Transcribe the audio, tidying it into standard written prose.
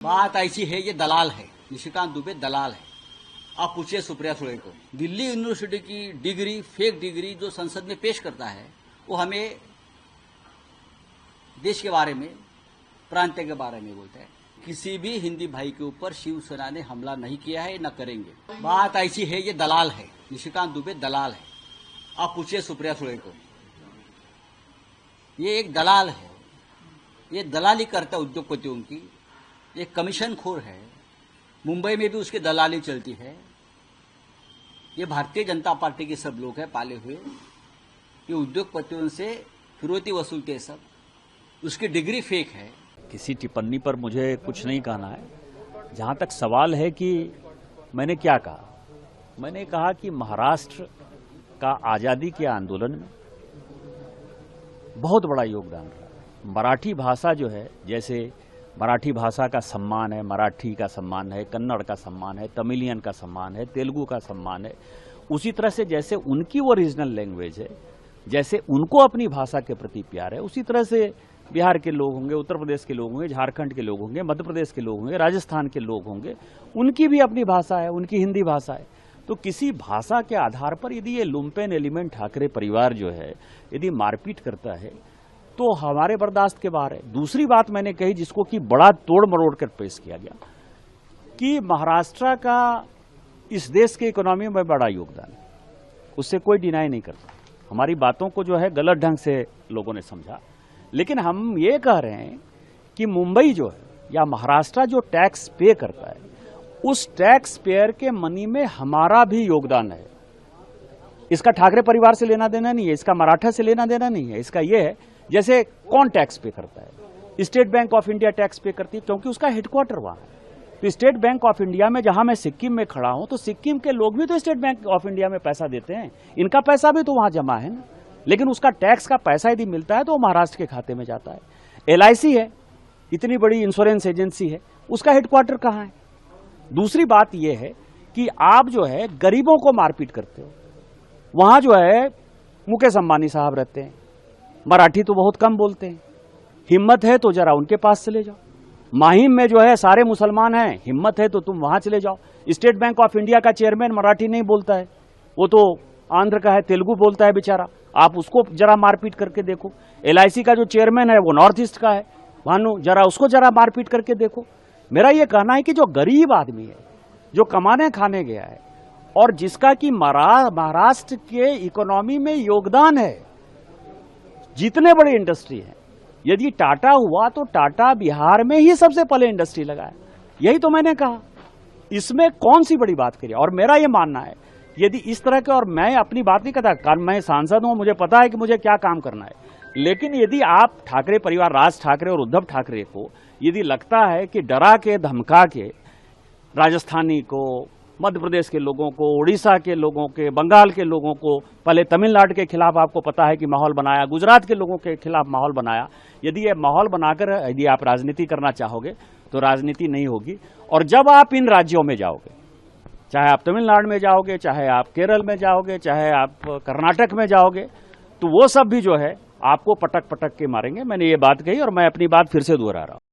बात ऐसी है, ये दलाल है, निशिकांत दुबे दलाल है। आप पूछिए सुप्रिया सुळे को। दिल्ली यूनिवर्सिटी की डिग्री, फेक डिग्री जो संसद में पेश करता है, वो हमें देश के बारे में, प्रांत के बारे में बोलता है। किसी भी हिंदी भाई के ऊपर शिवसेना ने हमला नहीं किया है, न करेंगे। बात ऐसी है, ये दलाल है, निशिकांत दुबे दलाल है। आप पूछिए सुप्रिया सुळे को। ये एक दलाल है, ये दलाली करता है उद्योगपतियों की, ये कमीशन खोर है। मुंबई में भी उसकी दलाली चलती है। ये भारतीय जनता पार्टी के सब लोग हैं पाले हुए, ये उद्योगपतियों से फिरौती वसूलते हैं सब। उसकी डिग्री फेक है। किसी टिप्पणी पर मुझे कुछ नहीं कहना है। जहां तक सवाल है कि मैंने क्या कहा, मैंने कहा कि महाराष्ट्र का आजादी के आंदोलन में बहुत बड़ा योगदान रहा। मराठी भाषा जो है, जैसे मराठी भाषा का सम्मान है, मराठी का सम्मान है, कन्नड़ का सम्मान है, तमिलियन का सम्मान है, तेलुगु का सम्मान है, उसी तरह से जैसे उनकी वो रीजनल लैंग्वेज है, जैसे उनको अपनी भाषा के प्रति प्यार है, उसी तरह से बिहार के लोग होंगे, उत्तर प्रदेश के लोग होंगे, झारखंड के लोग होंगे, मध्य प्रदेश के लोग होंगे, राजस्थान के लोग होंगे, उनकी भी अपनी भाषा है, उनकी हिंदी भाषा है। तो किसी भाषा के आधार पर यदि ये लुम्पेन एलिमेंट ठाकरे परिवार जो है यदि मारपीट करता है तो हमारे बर्दाश्त के बाहर है। दूसरी बात मैंने कही, जिसको कि बड़ा तोड़ मरोड़ कर पेश किया गया, कि महाराष्ट्र का इस देश के इकोनॉमी में बड़ा योगदान है, उससे कोई डिनाई नहीं करता। हमारी बातों को जो है गलत ढंग से लोगों ने समझा, लेकिन हम ये कह रहे हैं कि मुंबई जो है या महाराष्ट्र जो टैक्स पे करता है, उस टैक्स पेयर के मनी में हमारा भी योगदान है। इसका ठाकरे परिवार से लेना देना नहीं है, इसका मराठा से लेना देना नहीं है। इसका यह है, जैसे कौन टैक्स पे करता है? State bank of India tax पे करती है, क्योंकि उसका हेडक्वार्टर वहां है। तो स्टेट बैंक ऑफ इंडिया में, जहां मैं सिक्किम में खड़ा हूं, तो सिक्किम के लोग भी तो स्टेट बैंक ऑफ इंडिया में पैसा देते हैं, इनका पैसा भी तो वहां जमा है ना। लेकिन उसका टैक्स का पैसा यदि मिलता है तो वो महाराष्ट्र के खाते में जाता है। LIC है, इतनी बड़ी इंश्योरेंस एजेंसी है, उसका हेडक्वार्टर कहां है? दूसरी बात यह है कि आप जो है गरीबों को मारपीट करते हो। वहां जो है मुकेश अंबानी साहब रहते हैं, मराठी तो बहुत कम बोलते हैं, हिम्मत है तो जरा उनके पास चले जाओ। माहिम में जो है सारे मुसलमान हैं, हिम्मत है तो तुम वहां चले जाओ। स्टेट बैंक ऑफ इंडिया का चेयरमैन मराठी नहीं बोलता है, वो तो आंध्र का है, तेलुगु बोलता है बेचारा, आप उसको जरा मारपीट करके देखो। LIC का जो चेयरमैन है वो नॉर्थ ईस्ट का है, भानु जरा उसको जरा मारपीट करके देखो। मेरा ये कहना है कि जो गरीब आदमी है, जो कमाने खाने गया है और जिसका कि महाराष्ट्र के इकोनॉमी में योगदान है, जितने बड़े इंडस्ट्री है, यदि टाटा हुआ तो टाटा बिहार में ही सबसे पहले इंडस्ट्री लगाया। यही तो मैंने कहा, इसमें कौन सी बड़ी बात करी। और मेरा ये मानना है, यदि इस तरह के, और मैं अपनी बात नहीं करता, कारण मैं सांसद हूं, मुझे पता है कि मुझे क्या काम करना है, लेकिन यदि आप ठाकरे परिवार, राज ठाकरे और उद्धव ठाकरे को यदि लगता है कि डरा के धमका के राजस्थानी को, मध्य प्रदेश के लोगों को, उड़ीसा के लोगों के, बंगाल के लोगों को, पहले तमिलनाडु के खिलाफ आपको पता है कि माहौल बनाया, गुजरात के लोगों के खिलाफ माहौल बनाया, यदि ये माहौल बनाकर यदि आप राजनीति करना चाहोगे तो राजनीति नहीं होगी। और जब आप इन राज्यों में जाओगे, चाहे आप तमिलनाडु में जाओगे, चाहे आप केरल में जाओगे, चाहे आप कर्नाटक में जाओगे, तो वो सब भी जो है आपको पटक पटक के मारेंगे। मैंने ये बात कही और मैं अपनी बात फिर से दोहरा रहा हूं।